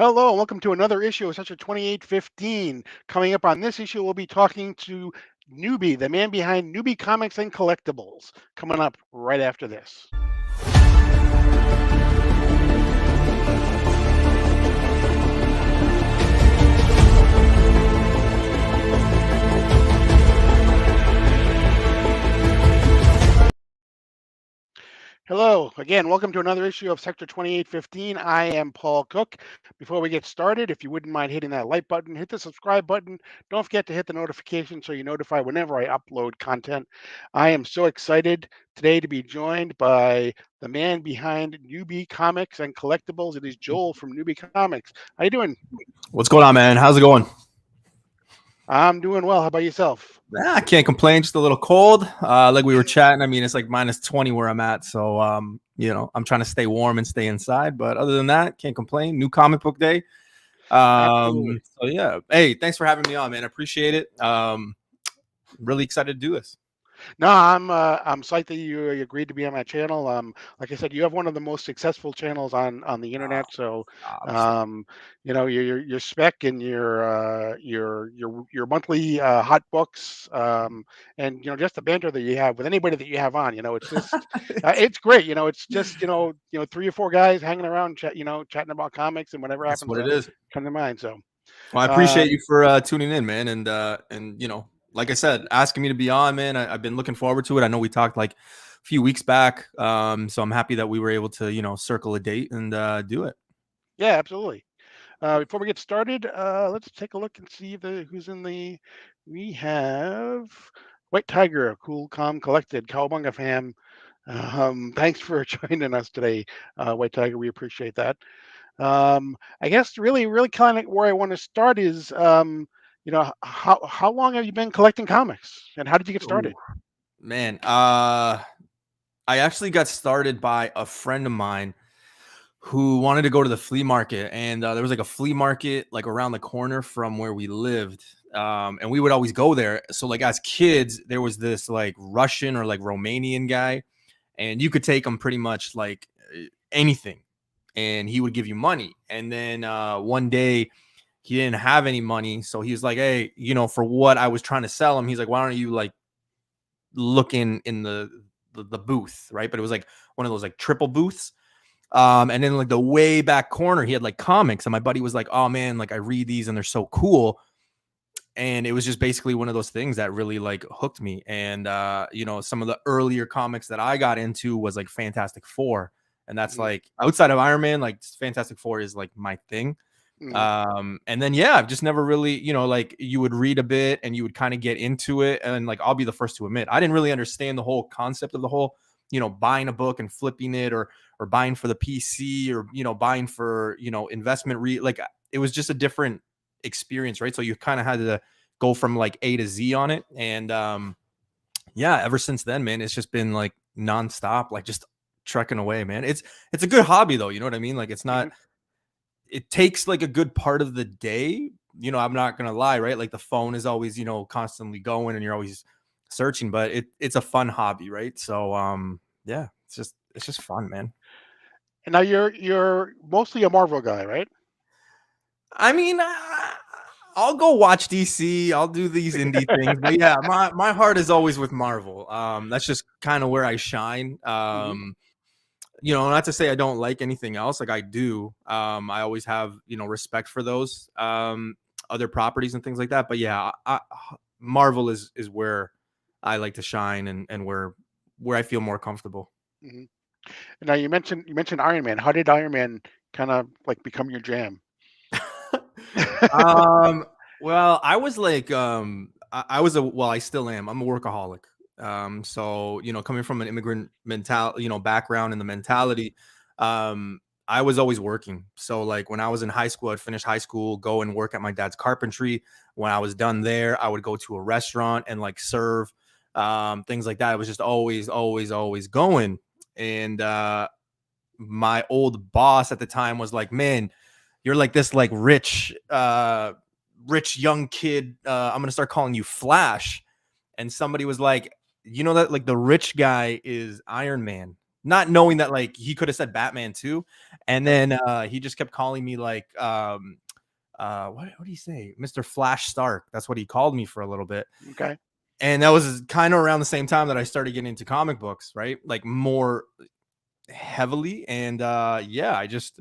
Hello, and welcome to another issue of Sector 2815. Coming up on this issue, we'll be talking to Newbie, the man behind Newbie Comics and Collectibles. Coming up right after this. Hello, again, welcome to another issue of Sector 2815. I am Paul Cook. Before we get started, if you wouldn't mind hitting that like button, hit the subscribe button. Don't forget to hit the notification so you're notified whenever I upload content. I am so excited today to be joined by the man behind Newbie Comics and Collectibles. It is Joel from Newbie Comics. How you doing? What's going on, man? How's it going? I'm doing well. How about yourself? I can't complain. Just a little cold. Like we were chatting. I mean, it's like -20 where I'm at. So, I'm trying to stay warm and stay inside. But other than that, can't complain. New comic book day. Absolutely. So yeah. Hey, thanks for having me on, man. I appreciate it. Really excited to do this. No, I'm psyched that you agreed to be on my channel. Like I said, you have one of the most successful channels on the internet. So, um, your spec and your monthly hot books, and just the banter that you have with anybody that you have on. It's just it's great. It's just three or four guys hanging around, chatting about comics and whatever That's happens what it to is. come to mind. So, Well, I uh, appreciate you for tuning in, man. And like I said, asking me to be on, man. I've been looking forward to it. I know we talked like a few weeks back. So I'm happy that we were able to, circle a date and do it. yeah, absolutely. Before we get started, let's take a look and see who's in the. We have White Tiger, cool, calm, collected, Cowabunga fam. Thanks for joining us today, White Tiger. We appreciate that. I guess really kind of where I want to start is, how long have you been collecting comics, and how did you get Ooh, started? man. I actually got started by a friend of mine who wanted to go to the flea market, and there was like a flea market like around the corner from where we lived, and we would always go there. So like as kids, there was this like Russian or like Romanian guy, and you could take him pretty much like anything, and he would give you money. And then one day he didn't have any money, so he was like, "Hey, for what I was trying to sell him, he's like, why don't you like look in the booth, right?" But it was like one of those like triple booths. And then like the way back corner, he had like comics, and my buddy was like, "Oh man, like I read these and they're so cool." And it was just basically one of those things that really like hooked me. And some of the earlier comics that I got into was like Fantastic Four, and that's Mhm, like outside of Iron Man, like Fantastic Four is like my thing. mhm, And then yeah, I've just never really, like you would read a bit and you would kind of get into it, and like I'll be the first to admit, I didn't really understand the whole concept of the whole, buying a book and flipping it, or buying for the PC, or buying for investment like it was just a different experience, right? So you kind of had to go from like A to Z on it. And yeah, ever since then, man, it's just been like nonstop, like just trekking away, man. It's a good hobby though, you know what I mean? Like it's not, mhm. it takes like a good part of the day. I'm not gonna lie, right? Like the phone is always, constantly going, and you're always searching, but it's a fun hobby, right? So yeah, it's just fun, man. And now you're mostly a Marvel guy, right? I mean, I'll go watch DC. I'll do these indie things, but yeah, my heart is always with Marvel. That's just kind of where I shine. Hmm. Not to say I don't like anything else. Like I do. I always have respect for those other properties and things like that. But yeah, Marvel is where I like to shine, and where I feel more comfortable. Hmm. Now you mentioned Iron Man. How did Iron Man kind of like become your jam? um, well, I was like, I was well, I still am. I'm a workaholic. So coming from an immigrant background and the mentality, I was always working. So like when I was in high school, I'd finish high school, go and work at my dad's carpentry. When I was done there, I would go to a restaurant and like serve, things like that. It was just always going. And my old boss at the time was like, "Man, you're like this like rich young kid. I'm gonna start calling you Flash." And somebody was like, "You know that like the rich guy is Iron Man." not knowing that like he could have said Batman too. And then he just kept calling me like what do you say, Mr. Flash Stark? That's what he called me for a little bit. Okay. And that was kind of around the same time that I started getting into comic books, right? Like more heavily. And yeah, it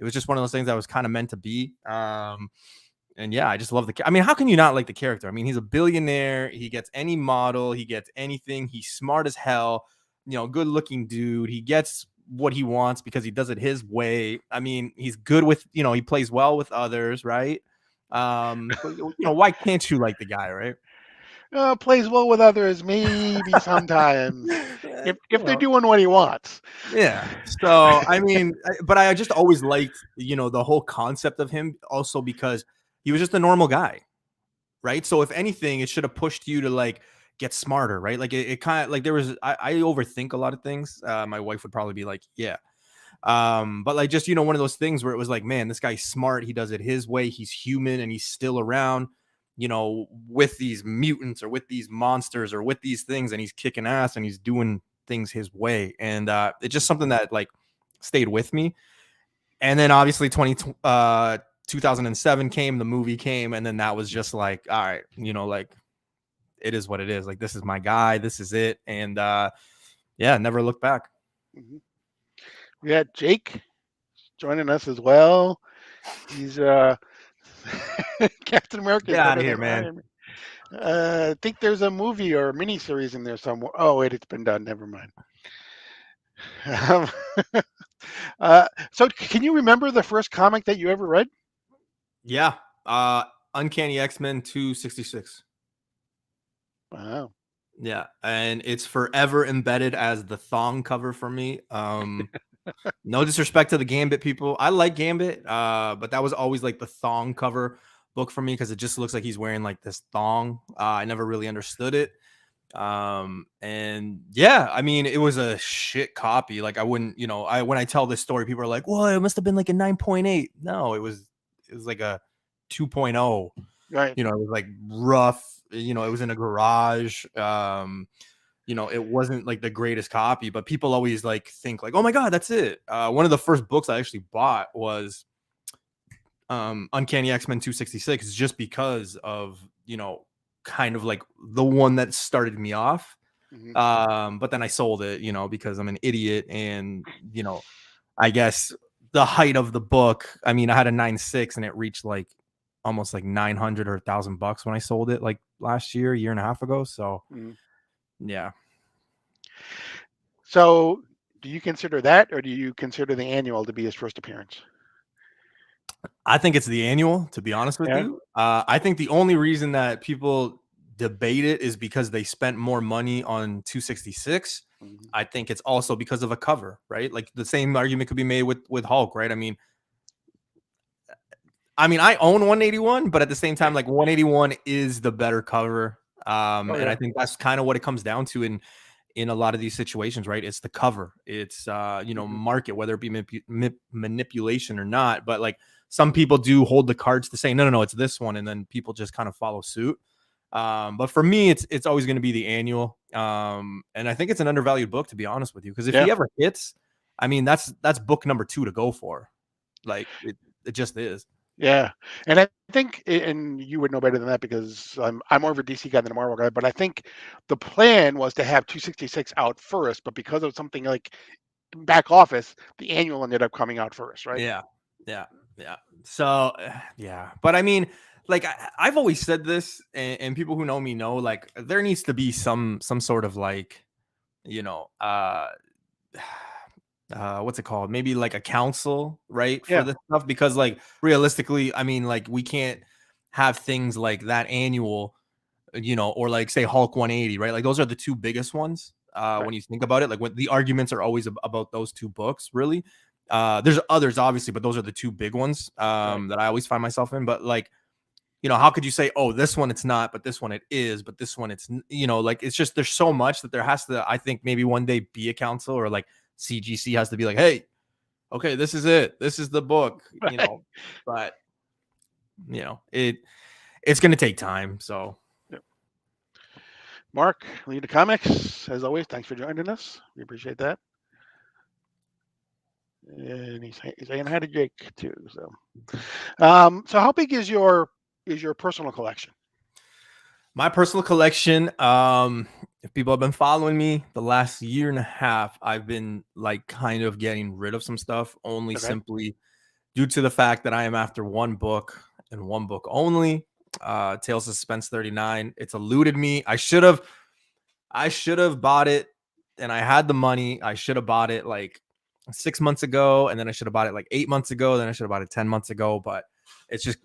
was just one of those things that was kind of meant to be. And yeah, I just love I mean, how can you not like the character? I mean, he's a billionaire. He gets any model, he gets anything. He's smart as hell, good looking dude. He gets what he wants because he does it his way. I mean, he's good with, he plays well with others, right? So, why can't you like the guy, right? Plays well with others, maybe sometimes, if they're doing what he wants. Yeah. So, I mean, but I just always liked, the whole concept of him also because he was just a normal guy, right? So if anything, it should have pushed you to like get smarter, right? Like it kind of like I overthink a lot of things. My wife would probably be like, yeah. But like just, one of those things where it was like, man, this guy's smart. He does it his way. He's human and he's still around, with these mutants or with these monsters or with these things, and he's kicking ass and he's doing things his way. And it's just something that like stayed with me. And then obviously 2007 came, the movie came, and then that was just like, all right, like it is what it is. Like this is my guy, this is it. And yeah, never looked back. Mhm. We had Jake joining us as well. He's Captain America Get is out better of here, than man. Iron Man. I think there's a movie or a miniseries in there somewhere. Oh wait, it's been done. Never mind. Um, so can you remember the first comic that you ever read? Yeah. Uncanny X-Men 266. Wow. Yeah, and it's forever embedded as the thong cover for me. No disrespect to the Gambit people. I like Gambit, but that was always like the thong cover book for me because it just looks like he's wearing like this thong. I never really understood it. And yeah, I mean, it was a shit copy. Like I wouldn't, when I tell this story, people are like, well, it must have been like a 9.8. No, it was like a 2.0. Right. It was like rough. It was in a garage. It wasn't like the greatest copy, but people always like think like, oh my god, that's it. One of the first books I actually bought was Uncanny X-Men 266, just because of kind of like the one that started me off. Mhm. But then I sold it, because I'm an idiot, and I guess the height of the book, I mean, I had a 9.6 and it reached like almost like 900 or $1,000 when I sold it like last year and a half ago. So Mhm. yeah. So do you consider that, or do you consider the annual to be his first appearance? I think it's the annual, to be honest with Yeah. you. I think the only reason that people debate it is because they spent more money on 266. Mhm. I think it's also because of a cover, right? Like the same argument could be made with Hulk, right? I mean, I own 181, but at the same time, like 181 is the better cover. Oh And yeah. I think that's kind of what it comes down to in a lot of these situations, right? It's the cover, it's Mhm. market, whether it be manipulation or not. But like some people do hold the cards to say, no, no, no, it's this one, and then people just kind of follow suit. But for me, it's always going to be the annual. And I think it's an undervalued book, to be honest with you, because if Yeah. he ever hits, I mean, that's book number 2 to go for. Like it just is. Yeah, and I think, and you would know better than that because I'm more of a DC guy than a Marvel guy. But I think the plan was to have 266 out first, but because of something like back office, the annual ended up coming out first, right? Yeah. Yeah. Yeah. So, yeah. But I mean, like I've always said this, and people who know me know, like there needs to be some sort of like, you know, what's it called? Maybe like a council, right, for Yeah. this stuff, because like realistically, I mean, like we can't have things like that annual, or like say Hulk 180, right? Like those are the two biggest ones. Right. When you think about it, like when the arguments are always about those two books, really. There's others obviously, but those are the two big ones Right. that I always find myself in. But like, how could you say, oh, this one it's not, but this one it is, but this one like it's just there's so much that there has to, I think maybe one day be a council, or like CGC has to be like, hey, okay, this is it, this is the book, Right. but it's gonna take time. So Yep. Mark, lead the comics as always. Thanks for joining us. We appreciate that. And he's saying hi to Jake too. So how big is your personal collection? My personal collection, if people have been following me the last year and a half, I've been like kind of getting rid of some stuff only Okay. simply due to the fact that I am after one book and one book only. Tales of Suspense 39. It's eluded me. I should have bought it, and I had the money. I should have bought it like 6 months ago, and then I should have bought it like 8 months ago. Then I should have bought it 10 months ago, but it's just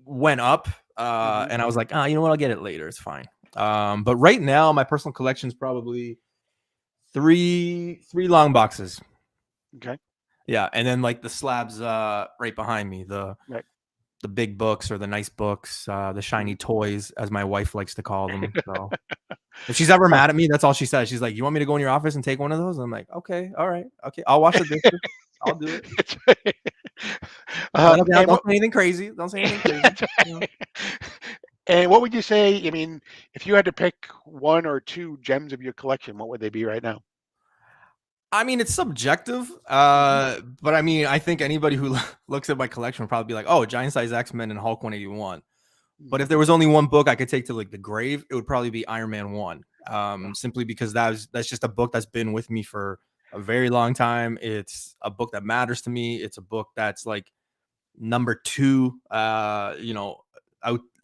went up. Hmm. And I was like, you know what? I'll get it later. It's fine. But right now, my personal collection is probably three long boxes. Okay. Yeah, and then like the slabs right behind me, Right. the big books or the nice books, the shiny Mhm. toys, as my wife likes to call them. So if she's ever mad at me, that's all she says. She's like, "You want me to go in your office and take one of those?" I'm like, "Okay, all right, okay, I'll wash the dishes. I'll do it. And Don't what say anything crazy. Don't say anything crazy." You know? and what would you say? I mean, if you had to pick one or two gems of your collection, what would they be right now? I mean, it's subjective, Hmm. but I mean, I think anybody who looks at my collection would probably be like, "Oh, Giant Size X-Men and Hulk 181." But Hmm. if there was only one book I could take to like the grave, it would probably be Iron Man 1. Oh, Simply because that's just a book that's been with me for a very long time. It's a book that matters to me. It's a book that's like number two. Out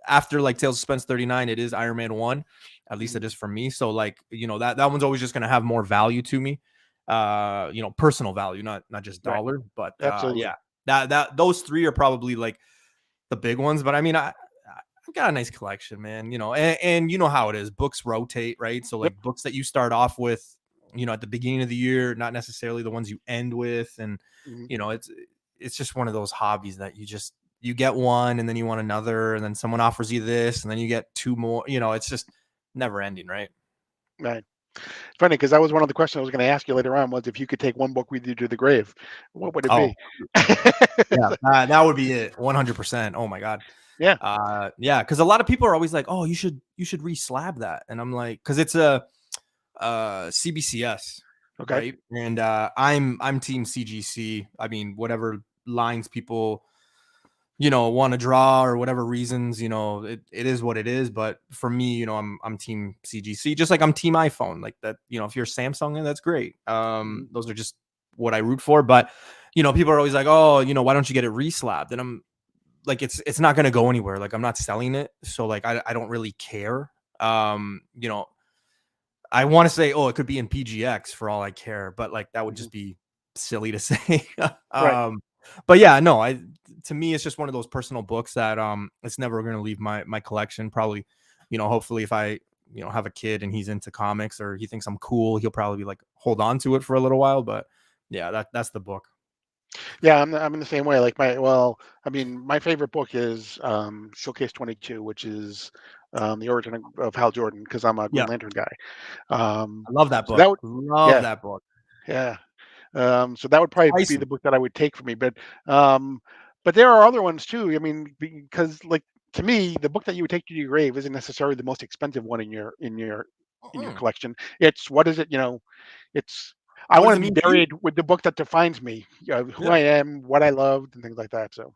after like Tales of Suspense 39, it is Iron Man 1. At least it mhm. is for me. So like, that one's always just gonna have more value to me. Personal value, not just Right. dollar. But Absolutely. yeah, that those three are probably like the big ones. But I mean, I've got a nice collection, man. And you know how it is. Books rotate, right? So Yep. like books that you start off with, at the beginning of the year, not necessarily the ones you end with. And Mhm. you know, it's just one of those hobbies that you get one and then you want another, and then someone offers you this, and then you get two more. It's just never ending, right? Right. Funny because that was one of the questions I was going to ask you later on was if you could take one book with you to the grave, what would it Oh, be? yeah, that would be it. 100%. Oh my God. Yeah. Yeah, because a lot of people are always like, "Oh, you should re-slab that," and I'm like, because it's a CBCS, Okay. right? And I'm team CGC. I mean, whatever lines people want to draw or whatever reasons, it is what it is. But for me, I'm team CGC, just like I'm team iPhone. Like that, if you're Samsung, that's great. Mhm. Those are just what I root for. But people are always like, "Oh, why don't you get it reslabbed?" And I'm like, it's not gonna go anywhere. Like I'm not selling it, so like I don't really care. You know, I want to say, oh, it could be in PGX for all I care, but like that would Mhm. just be silly to say. Right. um, but yeah, no, to me it's just one of those personal books that it's never going to leave my collection. Probably, hopefully if I have a kid and he's into comics or he thinks I'm cool, he'll probably be like hold on to it for a little while. But yeah, that's the book. Yeah, I'm in the same way. Like well, I mean, my favorite book is Showcase 22, which is the origin of Hal Jordan because I'm a Green Yeah, Lantern guy. Um, I love that so that book. would, Love yeah, that book. yeah. So that would probably be the Pricey. book that I would take for me. Um, but there are other ones too. I mean, because like to me, the book that you would take to your grave isn't necessarily the most expensive one in your Mm-mm. collection. It's what is it? It's I What does want it to be mean to you? buried with the book that defines me, who Yeah. I am, what I loved, and things like that. So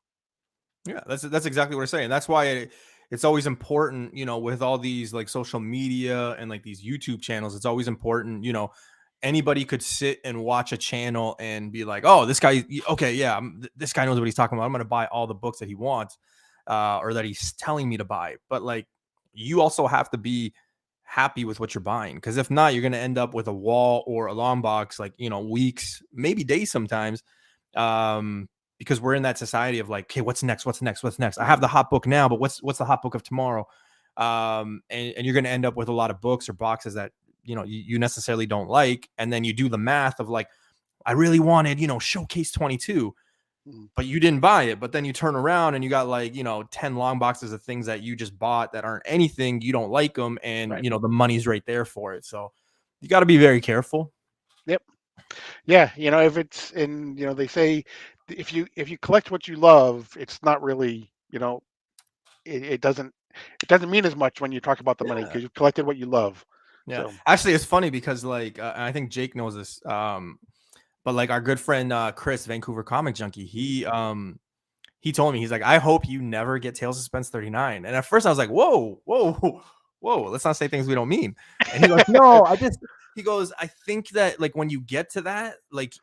Yeah, that's exactly what I'm saying. That's why it's always important, with all these like social media and like these YouTube channels. It's always important, anybody could sit and watch a channel and be like, "Oh, this guy, okay, yeah, this guy knows what he's talking about. I'm going to buy all the books that he wants, or that he's telling me to buy." But like, you also have to be happy with what you're buying, because if not, you're going to end up with a wall or a long box, like weeks, maybe days sometimes. Um, because we're in that society of like, okay, what's next? What's next? What's next? I have mhm, the hot book now, but what's the hot book of tomorrow? And you're going to end up with a lot of books or boxes that you necessarily don't like, and then you do the math of like, I really wanted Showcase 22, mhm, but you didn't buy it. But then you turn around and you got like 10 long boxes of things that you just bought that aren't anything. You don't like them, and right. the money's right there for it. So you got to be very careful. Yep. Yeah. If it's in, they say if you collect what you love, it's not really, it doesn't mean as much when you talk about the money Yeah. because you collected what you love. Yeah, So actually, it's funny because like I think Jake knows this. But like our good friend Chris, Vancouver Comic Junkie, he told me, he's like, I hope you never get Tales of Suspense 39. And at first I was like, whoa, whoa, whoa, let's not say things we don't mean. And he goes, no, he goes, I think that like when you get to that, like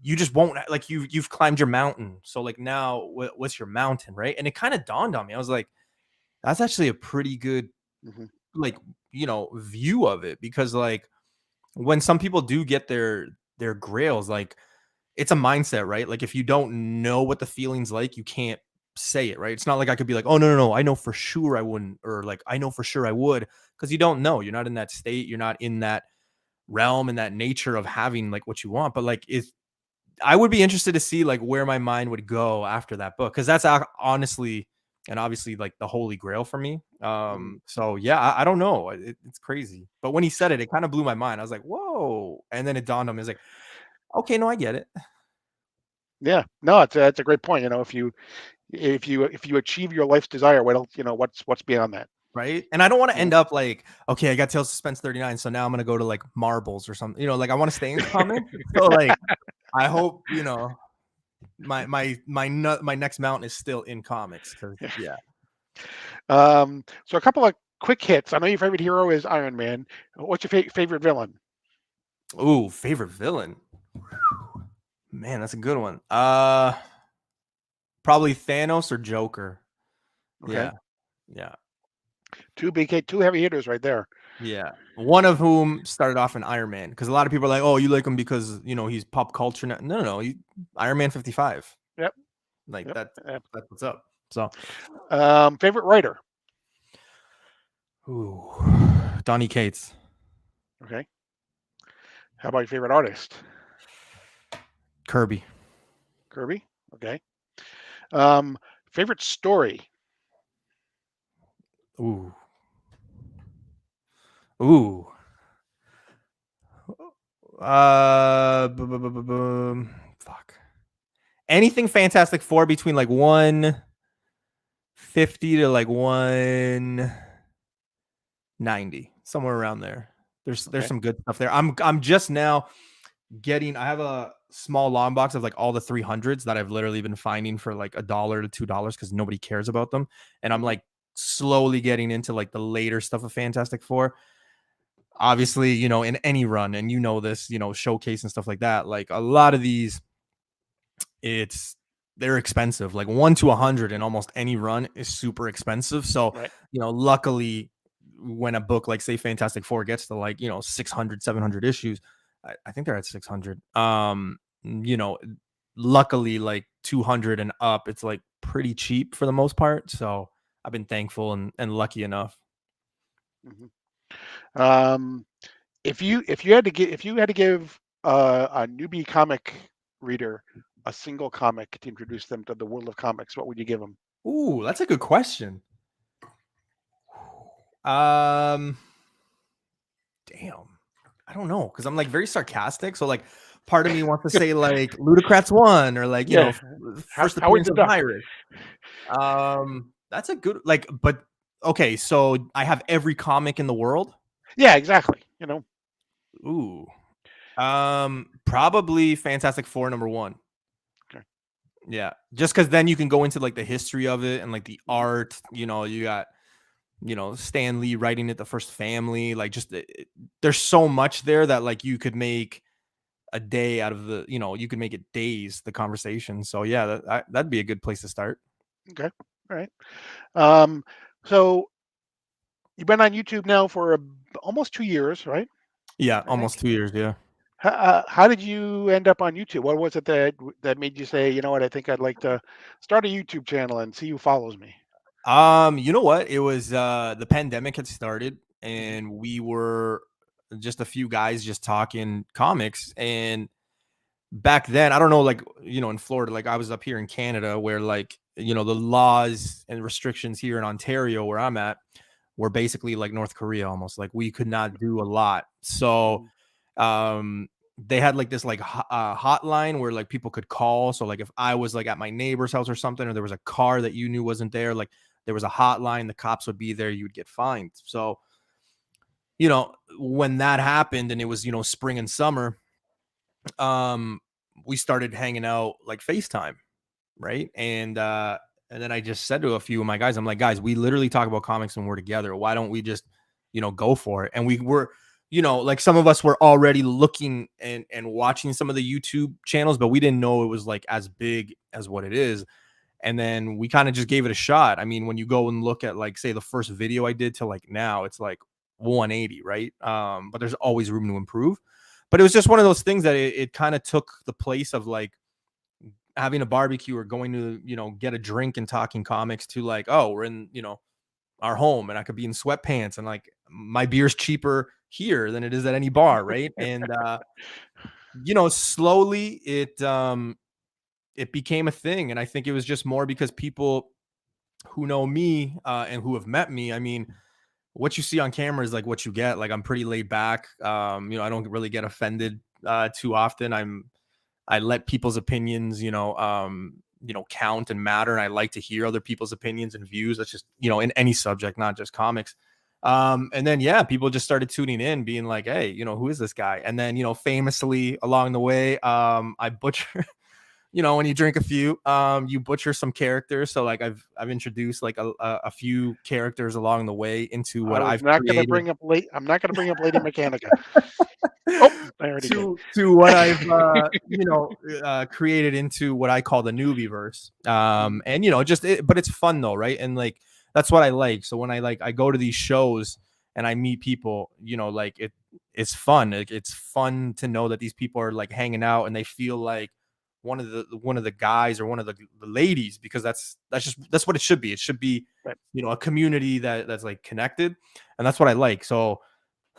you just won't, like you've climbed your mountain. So like now what's your mountain, right? And it kind of dawned on me. I was like, that's actually a pretty good, Mhm. like, view of it, because like when some people do get their grails, like it's a mindset, right? Like if you don't know what the feeling's like, you can't say it, right? It's not like I could be like, oh no, I know for sure I wouldn't, or like I know for sure I would, because you don't know. You're not in that state. You're not in that realm and that nature of having like what you want. But like if I would be interested to see like where my mind would go after that book, because that's honestly and obviously like the holy grail for me. Mhm. So yeah, I don't know. It's crazy. But when he said it, it kind of blew my mind. I was like, whoa. And then it dawned on me. I was like, okay, no, I get it. Yeah, no, it's a great point. If you achieve your life's desire, what else? What's beyond that? Right. And I don't want to You know. end up like, okay, I got Tales of Suspense 39. So now I'm going to go to like Marbles or something, like I want to stay in comics. So like, I hope, my next mountain is still in comics. Cause Yeah. yeah. So a couple of quick hits. I know your favorite hero is Iron Man. What's your favorite villain? Ooh, favorite villain. Man, that's a good one. Probably Thanos or Joker. Okay, Yeah. Yeah. two heavy hitters right there. Yeah. One of whom started off in Iron Man, because a lot of people are like, oh, you like him because, he's pop culture. No, no, no. Iron Man 55. Yep, Like yep. that's what's up. So, Favorite writer. ooh, Donny Cates. Okay. How about your favorite artist? Kirby. Kirby. Okay. Um, Favorite story. Ooh. Ooh. Fuck. Anything Fantastic Four between like 150 to like 190, somewhere around there. There's Okay. some good stuff there. I'm just now getting. I have a small long box of like all the 300s that I've literally been finding for like $1 to $2 because nobody cares about them, and I'm Hmm. like slowly getting into like the later stuff of Fantastic Four. Obviously, in any run, and this, showcase and stuff like that, like a lot of these, they're expensive. Like 1 to 100 in almost any run is super expensive. So, Right. luckily, when a book like say Fantastic Four gets to like 600, 700 issues, I think they're at 600. Luckily, like 200 and up, it's like pretty cheap for the most part. So I've been thankful and lucky enough. Hmm. Um, if you had to give a newbie comic reader a single comic to introduce them to the world of comics, what would you give them? Ooh, that's a good question. Um, Damn. I don't know, because I'm like very sarcastic. So like part of me wants to say like Ludacrats one, or like, Yeah. first Howard appearance the of Duck. Virus. That's a good like, but okay, so I have every comic in the world. Yeah, exactly. Ooh. Probably Fantastic Four #1. Okay. Yeah. Just because then you can go into like the history of it and like the Mhm. art, you got Stan Lee writing it, the first family, like just there's so much there that like you could make a day out of you could make it days, the conversation. So yeah, that'd be a good place to start. Okay. All right. Um, so you've been on YouTube now for almost 2 years, right? Yeah, I almost think. 2 years. Yeah. How did you end up on YouTube? What was it that made you say, you know what, I think I'd like to start a YouTube channel and see who follows me? You know what? It was the pandemic had started, Hmm. and we were just a few guys just talking comics. And back then, I don't know, like, in Florida, like I was up here in Canada where like, the laws and restrictions here in Ontario where I'm at were basically like North Korea almost. Like we could not do a lot. So Hmm. they had like this like hotline where like people could call. So like if I was like at my neighbor's house or something, or there was a car that you knew wasn't there, like there was a hotline, the cops would be there, you would get fined. So when that happened and it was spring and summer, um we started hanging out like FaceTime, right? And then I just said to a few of my guys, I'm like, guys, we literally talk about comics when we're together. Why don't we just, go for it? And we were, like some of us were already looking and watching some of the YouTube channels, but we didn't know it was like as big as what it is. And then we kind of just gave it a shot. I mean, when you go and look at like say the first video I did to like now, it's like 180, right? But there's always room to improve. But it was just one of those things that it kind of took the place of like having a barbecue or going to, get a drink and talking comics to like, oh, we're in, our home and I could be in sweatpants and like my beer's cheaper here than it is at any bar, right? And slowly it became a thing. And I think it was just more because people who know me and who have met me, I mean, what you see on camera is like what you get. Like I'm pretty laid back. I don't really get offended too often. I let people's opinions, count and matter. And I like to hear other people's opinions and views. That's just, in any subject, not just comics. And then, yeah, people just started tuning in being like, hey, who is this guy? And then, famously along the way, I butcher, when you drink a few, you butcher some characters. So like I've introduced like a few characters along the way into what I've created. I'm not going to bring up Lady Mechanica. Oh, I already did. To what I've created into what I call the newbie verse. And but it's fun though, right? And like that's what I like. So when I go to these shows and I meet people, like it's fun. It's fun to know that these people are like hanging out and they feel like one of the guys or one of the ladies, because that's what it should be. It should be right. A community that's like connected, and that's what I like. So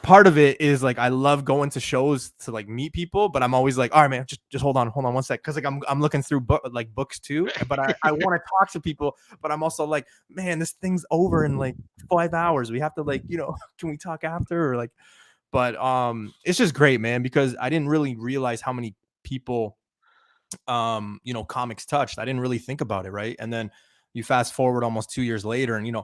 part of it is like I love going to shows to like meet people, but I'm always like, all right, man, just hold on 1 sec, because like I'm looking through books too, but I want to talk to people, but I'm also like, man, this thing's over in like 5 hours. We have to like, can we talk after or like, but it's just great, man, because I didn't really realize how many people comics touched. I didn't really think about it, right? And then you fast forward almost 2 years later, and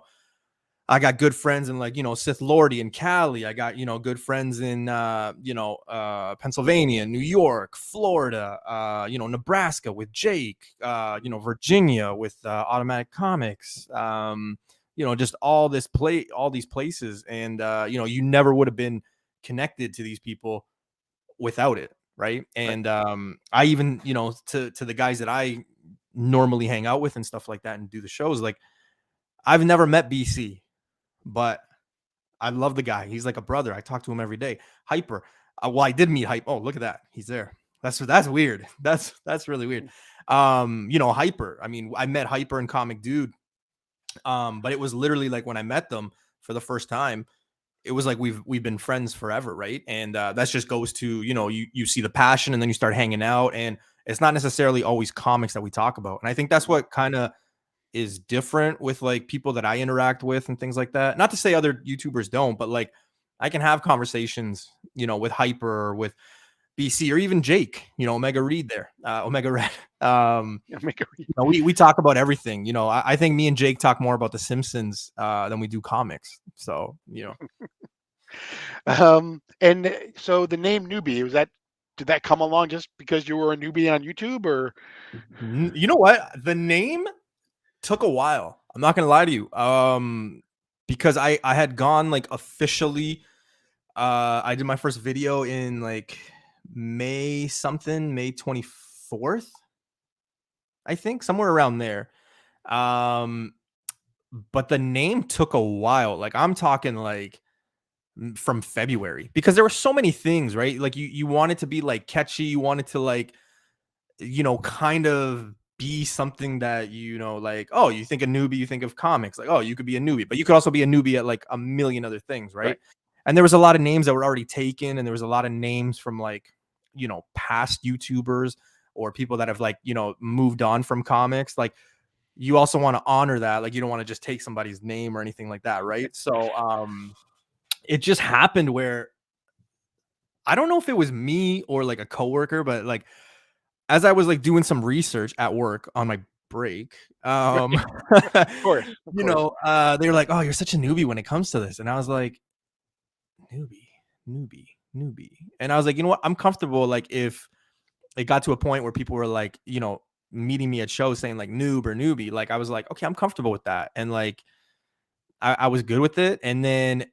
I got good friends in like, Sith Lordy and Cali. I got, good friends in, Pennsylvania, New York, Florida, Nebraska with Jake, Virginia with Automatic Comics, just all these places. And, you never would have been connected to these people without it. Right. And I even, to the guys that I normally hang out with and stuff like that and do the shows, like I've never met BC. But I love the guy. He's like a brother. I talk to him every day. Hyper. Well, I did meet Hype. Oh, look at that. He's there. That's weird. That's really weird. Hyper. I mean, I met Hyper and Comic Dude. But it was literally like when I met them for the first time, it was like we've been friends forever, right? And that just goes to, you see the passion and then you start hanging out, and it's not necessarily always comics that we talk about. And I think that's what kind of is different with like people that I interact with and things like that. Not to say other YouTubers don't, but like I can have conversations, with Hyper or with BC or even Jake, Omega Reed there, Omega Red. Omega Reed. We talk about everything. I think me and Jake talk more about The Simpsons than we do comics. So, And so the name Newbie, did that come along just because you were a newbie on YouTube, or? You know what? The name took a while. I'm not gonna lie to you. Because I had gone like officially. I did my first video in like May 24th, I think, somewhere around there. But the name took a while. Like I'm talking like from February, because there were so many things, right? Like you want it to be like catchy, you want it to like, kind of be something that, like, oh, you think a newbie, you think of comics, like, oh, you could be a newbie, but you could also be a newbie at like a million other things, right? And there was a lot of names that were already taken, and there was a lot of names from like, past YouTubers or people that have like, moved on from comics. Like you also want to honor that. Like you don't want to just take somebody's name or anything like that, right? So it just happened where I don't know if it was me or like a coworker, but like as I was like doing some research at work on my break, Of course. they were like, "Oh, you're such a newbie when it comes to this," and I was like, "Newbie," and I was like, you know what? I'm comfortable. Like if it got to a point where people were like, meeting me at shows saying like noob or newbie. Like I was like, okay, I'm comfortable with that. And like I was good with it. And then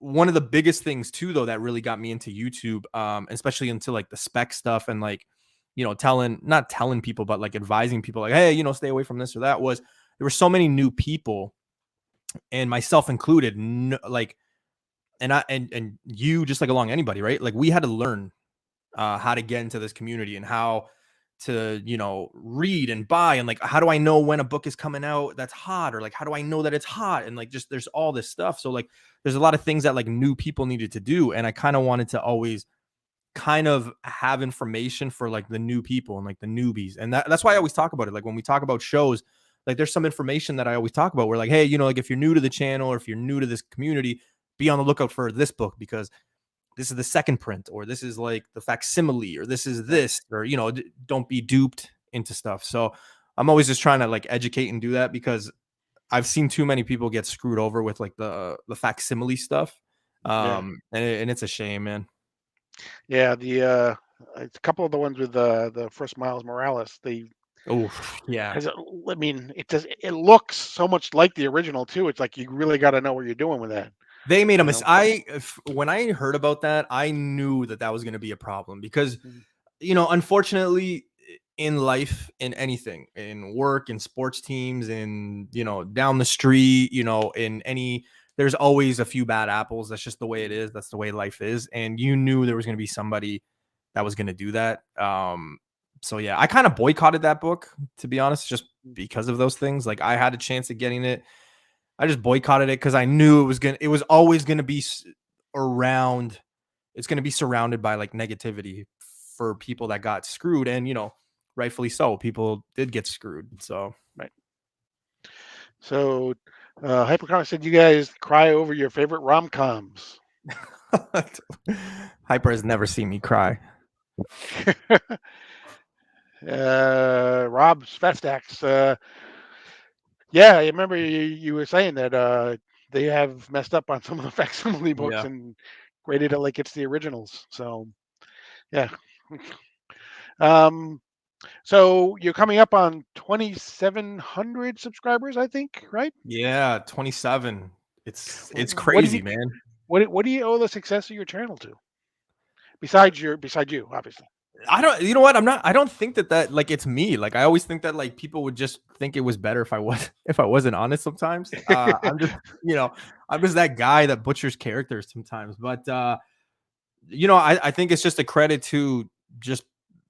one of the biggest things too, though, that really got me into YouTube, especially into like the spec stuff and like, not telling people, but like advising people like, hey, stay away from this or that, was there were so many new people, and myself included, like, and you, just like along anybody, right? Like we had to learn how to get into this community and how to, read and buy, and like, how do I know when a book is coming out that's hot, or like, how do I know that it's hot? And like, just there's all this stuff. So like, there's a lot of things that like new people needed to do. And I kind of wanted to always kind of have information for like the new people and like the newbies. And that's why I always talk about it. Like when we talk about shows, like there's some information that I always talk about. We're like, hey, like if you're new to the channel or if you're new to this community, be on the lookout for this book because this is the second print, or this is like the facsimile, or this is this, or, don't be duped into stuff. So I'm always just trying to like educate and do that, because I've seen too many people get screwed over with like the facsimile stuff. Yeah. And it's a shame, man. Yeah, a couple of the ones with the first Miles Morales, Oh, yeah. because I mean, it looks so much like the original too. It's like you really got to know what you're doing with that. They made a You mistake. know. When I heard about that, I knew that was going to be a problem because, Mhm. unfortunately, in life, in anything, in work, in sports teams, in, down the street, there's always a few bad apples. That's just the way it is. That's the way life is. And you knew there was going to be somebody that was going to do that. So yeah, I kind of boycotted that book, to be honest, just because of those things. Like I had a chance at getting it. I just boycotted it because I knew it was always going to be around. It's going to be surrounded by like negativity for people that got screwed, and rightfully so. People did get screwed. So Right. So, Hyperconic said you guys cry over your favorite rom-coms. Hyper has never seen me cry. Rob Svestax, yeah, I remember you were saying that they have messed up on some of the facsimile books Yeah. and graded it like it's the originals. So, yeah. Um, so you're coming up on 2,700 subscribers, I think, right? Yeah, 27. It's What do crazy, you man. what do you owe the success of your channel to? Besides you, obviously. I don't, you know what? I don't think that like it's me. Like I always think that like people would just think it was better if I was, if I wasn't honest sometimes. I'm just, I'm just that guy that butchers characters sometimes. But, I think it's just a credit to just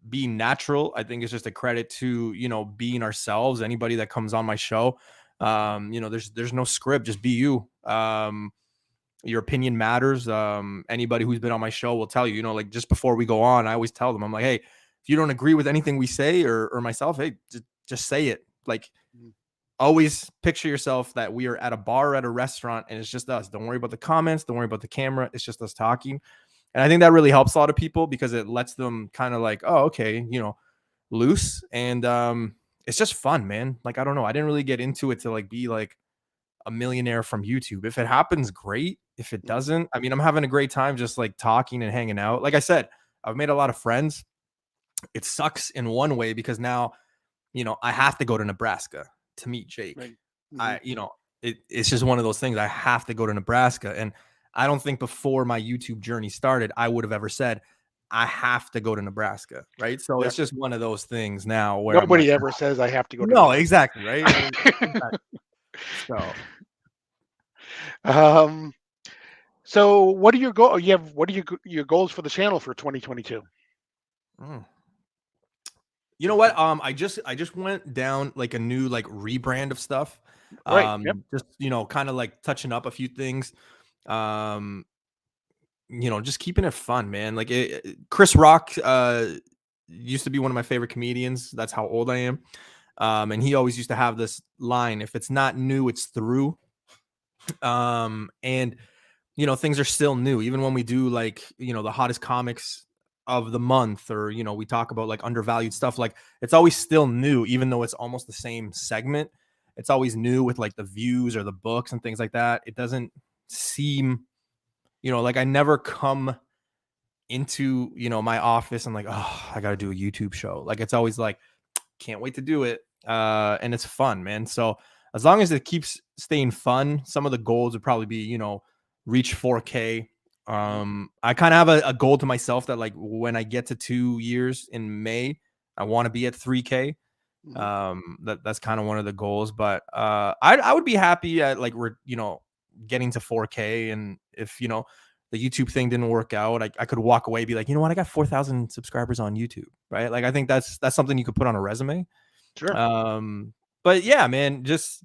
being natural. I think it's just a credit to, being ourselves. Anybody that comes on my show, there's no script, just be you. Your opinion matters. Anybody who's been on my show will tell you, like just before we go on, I always tell them, I'm like, hey, if you don't agree with anything we say or myself, hey, just say it. Like always picture yourself that we are at a bar or at a restaurant and it's just us. Don't worry about the comments. Don't worry about the camera. It's just us talking. And I think that really helps a lot of people because it lets them kind of like, oh, okay, loose. And it's just fun, man. Like, I don't know. I didn't really get into it to like be like a millionaire from YouTube. If it happens, great. If it doesn't, I mean, I'm having a great time just like talking and hanging out. Like I said, I've made a lot of friends. It sucks in one way because now, I have to go to Nebraska to meet Jake. Right. I, it's just one of those things. I have to go to Nebraska. And I don't think before my YouTube journey started, I would have ever said, I have to go to Nebraska. Right. So Yeah. it's just one of those things now where I'm like, Nobody ever says I have to go to no, Nebraska. exactly. Right. Exactly. So um, so what are your goals? What are your goals for the channel for 2022? You know what? I just went down like a new like rebrand of stuff. Right. Yep. Just kind of like touching up a few things. Um, just keeping it fun, man. Like Chris Rock used to be one of my favorite comedians. That's how old I am. And he always used to have this line: "If it's not new, it's through." And things are still new, even when we do like the hottest comics of the month, or we talk about like undervalued stuff. Like it's always still new, even though it's almost the same segment. It's always new with like the views or the books and things like that. It doesn't seem like I never come into, my office, I'm like, oh, I got to do a YouTube show. Like, it's always like, can't wait to do it. And it's fun, man. So as long as it keeps staying fun, some of the goals would probably be, reach 4K. Mhm. I kind of have a goal to myself that, like, when I get to 2 years in May, I want to be at 3K. Mhm. That's kind of one of the goals, but I would be happy at, like, we're, getting to 4K. And if, the YouTube thing didn't work out, I could walk away, be like, you know what, I got 4,000 subscribers on YouTube, right? Like, I think that's something you could put on a resume. Sure. um but yeah, man, just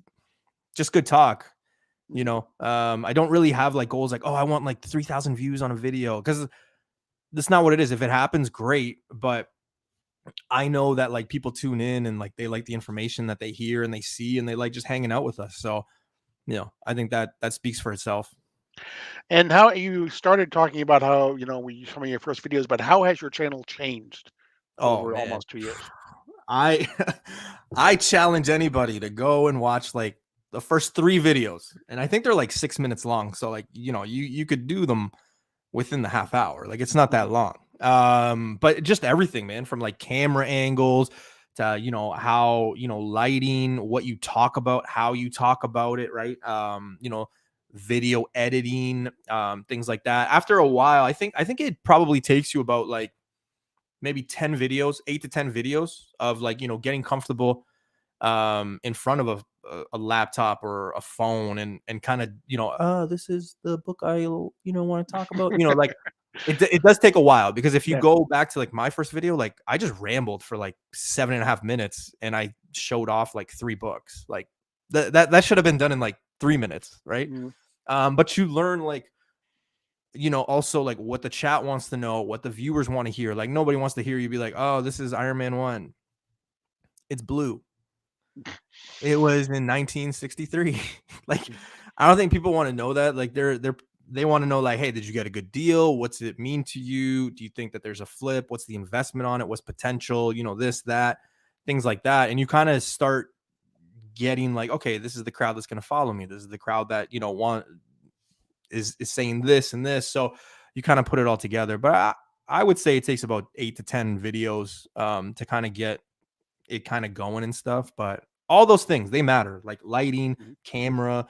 good talk. Mhm. I don't really have like goals like, oh, I want like 3,000 views on a video, because that's not what it is. If it happens, great, but I know that, like, people tune in and, like, they like the information that they hear and they see, and they like just hanging out with us. So, I think that speaks for itself. And how you started talking about how, some of your first videos, but how has your channel changed Oh over man, almost 2 years? I I challenge anybody to go and watch, like, the first 3 videos, and I think they're like 6 minutes long. So, like, you could do them within the half hour. Like, it's not that Mhm. long. But just everything, man, from like camera angles to, how, lighting, what you talk about, how you talk about it, right? Video editing, things like that. After a while, I think it probably takes you about, like, maybe 10 videos, 8 to 10 videos of, like, getting comfortable in front of a laptop or a phone, and kind of, this is the book I want to talk about, like, it does take a while, because if you Yeah. go back to, like, my first video, like, I just rambled for like 7.5 minutes, and I showed off like 3 books. Like, that should have been done in like 3 minutes, right? Mhm. But you learn, like, also, like, what the chat wants to know, what the viewers want to hear. Like, nobody wants to hear you be like, oh, this is Iron Man 1, it's blue, it was in 1963. Like, I don't think people want to know that. Like, they want to know, like, hey, did you get a good deal? What's it mean to you? Do you think that there's a flip? What's the investment on it? What's potential? This, that, things like that. And you kind of start getting like, okay, this is the crowd that's going to follow me. This is the crowd that, want is saying this and this. So you kind of put it all together. But I would say it takes about 8 to 10 videos to kind of get it kind of going and stuff. But all those things, they matter, like lighting, Mhm. camera,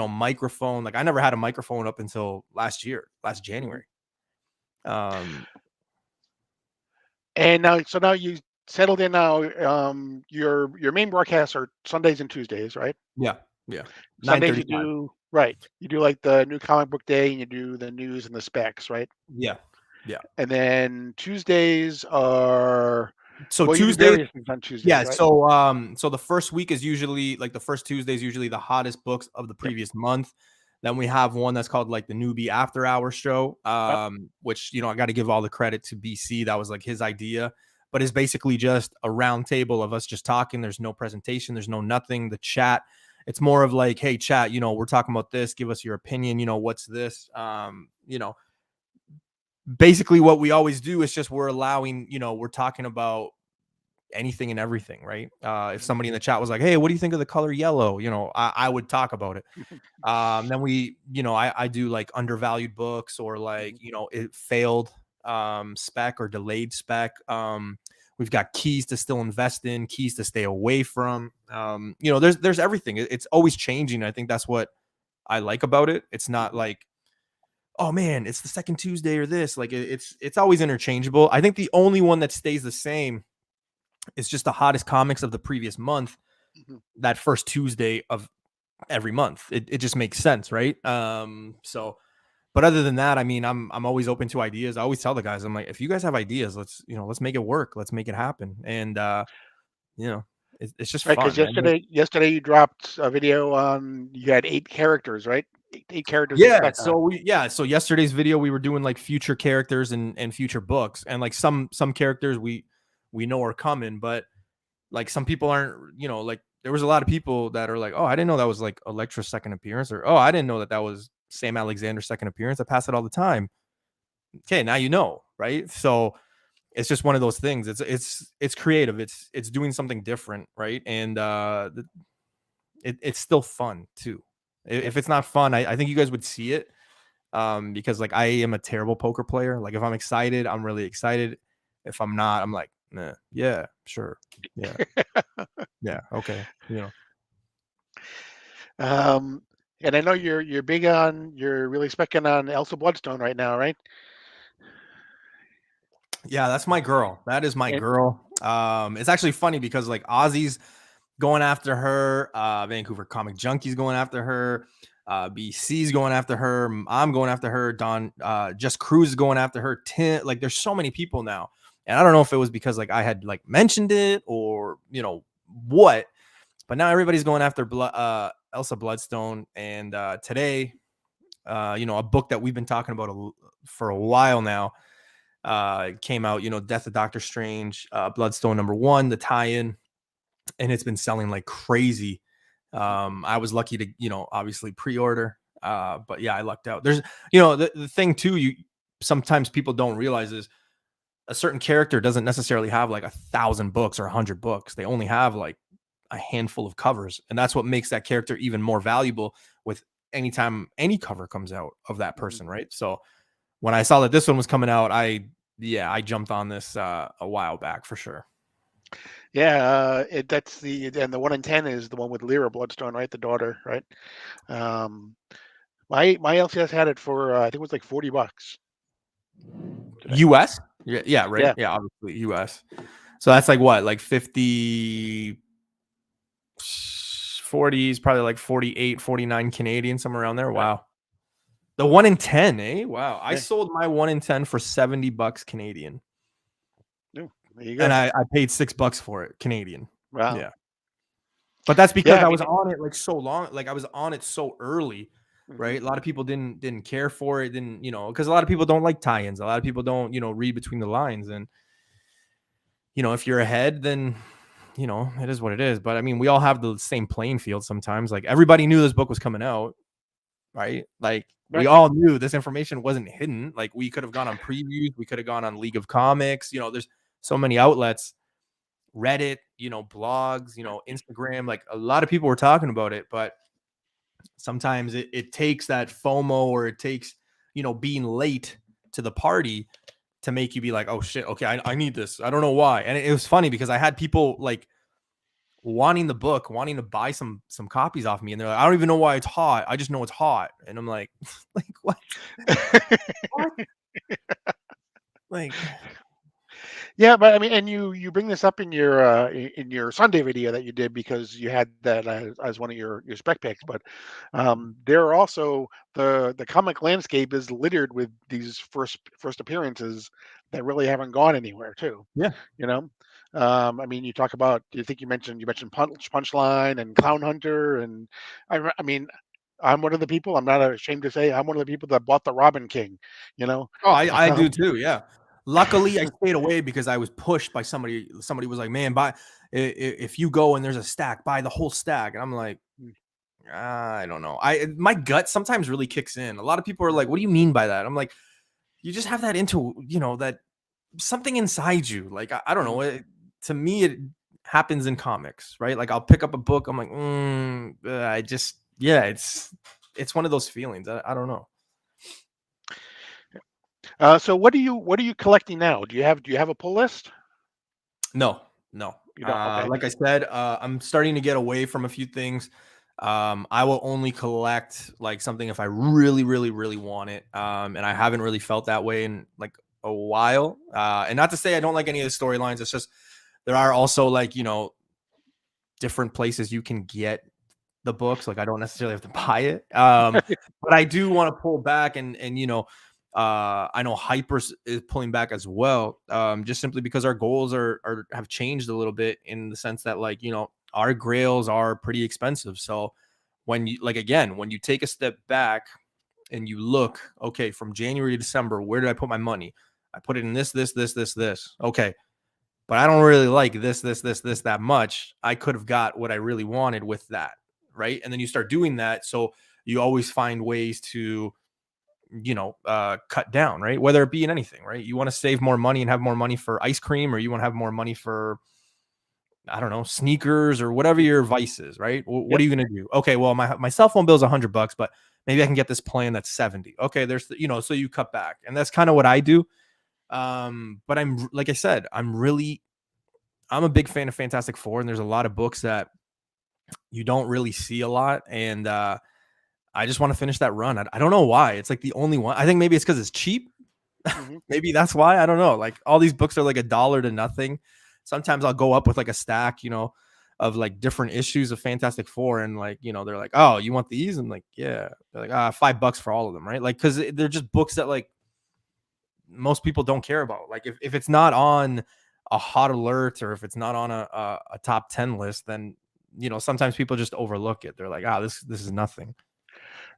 microphone. Like, I never had a microphone up until last Mhm. January. Um, And now you settled in now. Your main broadcasts are Sundays and Tuesdays, right? yeah, yeah. Sundays you 9:35. do right. You do like the new comic book day, and you do the news and the specs, right? Yeah, yeah. And then Tuesdays are So well, you do Tuesdays, various things on Tuesdays, yeah. right? So the first week is usually, like, the first Tuesday is usually the hottest books of the Yep. previous month. Then we have one that's called, like, the Newbie After Hour Show, Yep. which, I got to give all the credit to BC. That was like his idea, but it's basically just a round table of us just talking. There's no presentation. There's no nothing. The chat. It's more of like, hey, chat. We're talking about this. Give us your opinion. What's this? Basically, what we always do is just we're allowing. We're talking about anything and everything, right? If Mhm. somebody in the chat was like, hey, what do you think of the color yellow? I would talk about it. Then we, I do like undervalued books, or like, Mhm. it failed spec or delayed spec. We've got keys to still invest in, keys to stay away from. There's everything. It's always changing. I think that's what I like about it. It's not Mhm. like, oh man, it's the second Tuesday or this. Like, it's always interchangeable. I think the only one that stays the same is just the hottest comics of the previous month, Mhm. that first Tuesday of every month. It just makes sense, right? So, but other than that, I mean, I'm always open to ideas. I always tell the guys, I'm like, if you guys have ideas, let's make it work. Let's make it happen. And you know, it's just Right, because fun, man. yesterday you dropped a video on you had 8 characters, right? 8 characters to Yeah. spec on. So yesterday's video, we were doing like future characters and future books, and like some characters we know are coming, but like some people aren't, like there was a lot of people that are like, oh, I didn't know that was like Elektra's second appearance, or oh, I didn't know that was Sam Alexander's second appearance. I pass it all the time. Okay, now you know, right? So it's just one of those things. It's creative. It's doing something different, right? And it's still fun too. Yeah. If it's not fun, I think you guys would see it. because like I am a terrible poker player. Like if I'm excited, I'm really excited. If I'm not, I'm like, nah, yeah, sure, yeah, yeah, okay, Um, and I know you're big on you're really specking on Elsa Bloodstone right now, right? Yeah, that's my girl. That is my And, girl. It's actually funny because like Ozzy's going after her, Vancouver Comic Junkies going after her, BC's going after her, I'm going after her, Don Just Cruz is going after her, Tim, like there's so many people now. And I don't know if it was because like I had like mentioned it or what, but now everybody's going after Elsa Bloodstone. And today, a book that we've been talking about for a while now came out, Death of Doctor Strange, Bloodstone #1, the tie-in, and it's been selling like crazy. I was lucky to, obviously pre-order, but yeah, I lucked out. There's, the thing too, sometimes people don't realize is a certain character doesn't necessarily have like 1,000 books or 100 books. They only have like a handful of covers, and that's what makes that character even more valuable with anytime any cover comes out of that person, right? So when I saw that this one was coming out, I jumped on this a while back for sure. yeah, that's the 1 in 10 is the one with Lyra Bloodstone, right? The daughter, right? Um, my LCS had it for I think it was like $40 today. US? Yeah, right. Yeah, Yeah, obviously US. So that's like what, like 50, 40s, probably like 48, 49 Canadian, somewhere around there. right. Wow. The 1 in 10, eh? Wow. I Yeah, sold my 1 in 10 for $70 Canadian. Ooh, there you And go. I paid $6 for it Canadian. Wow. Yeah. But that's because Yeah, I I mean, was on it like so long, like I was on it so early, mhm, right? A lot of people didn't care for it, didn't, because a lot of people don't like tie-ins. A lot of people don't, read between the lines. And, if you're ahead, then it is what it is. But I mean, we all have the same playing field sometimes. Like everybody knew this book was coming out, right? Like we right. all knew this information wasn't hidden. Like we could have gone on previews, we could have gone on League of Comics, there's so many outlets, Reddit, blogs, Instagram, like a lot of people were talking about it, but sometimes it takes that FOMO, or it takes, being late to the party to make you be like, oh shit, okay, I need this. I don't know why. And it was funny because I had people like wanting the book, wanting to buy some copies off me, and they're like, I don't even know why it's hot. I just know it's hot. And I'm like, like what? What? Like, Yeah, but I mean, and you bring this up in your Sunday video that you did because you had that as one of your spec picks. But there are also the comic landscape is littered with these first appearances that really haven't gone anywhere too. yeah. You know, I mean, you talk about. I think you mentioned Punchline and Clown Hunter, and I mean, I'm one of the people. I'm not ashamed to say I'm one of the people that bought the Robin King. You know, Oh, I do um, too. Yeah. Luckily, I stayed away because I was pushed by somebody. Somebody was like, "Man, buy if you go and there's a stack, buy the whole stack." And I'm like, I don't know. My gut sometimes really kicks in. A lot of people are like, "What do you mean by that?" I'm like, you just have that that something inside you. Like I don't know. To me, it happens in comics, right? Like I'll pick up a book. I'm like, I just it's one of those feelings. I don't know. So what are you collecting now? Do you have a pull list? No, no. You don't. Okay. Like I said, I'm starting to get away from a few things. I will only collect like something if I really, really, really want it. And I haven't really felt that way in like a while. And not to say I don't like any of the storylines. It's just there are also like different places you can get the books. Like I don't necessarily have to buy it. But I do want to pull back and I know Hypers is pulling back as well. Just simply because our goals are have changed a little bit in the sense that like, our grails are pretty expensive. So when you like again, when you take a step back and you look, okay, from January to December, where did I put my money? I put it in this. Okay. But I don't really like this, that much. I could have got what I really wanted with that. Right. And then you start doing that. So you always find ways to, cut down, right? Whether it be in anything, right? You want to save more money and have more money for ice cream, or you want to have more money for, I don't know, sneakers or whatever your vice is, right? What Yep. are you going to do? Okay. Well, my cell phone bill is $100, but maybe I can get this plan that's 70. Okay, there's so you cut back, and that's kind of what I do. But I'm like I said, I'm a big fan of Fantastic Four, and there's a lot of books that you don't really see a lot, and I just want to finish that run. I don't know why. It's like the only one. I think maybe it's because it's cheap. Hmm. Maybe that's why. I don't know. Like all these books are like $1 to nothing. Sometimes I'll go up with like a stack, of like different issues of Fantastic Four, and like they're like, "Oh, you want these?" And like, yeah, they're like, $5 for all of them, right? Like, because they're just books that like most people don't care about. Like, if it's not on a hot alert or if it's not on a top 10 list, then sometimes people just overlook it. They're like, this is nothing.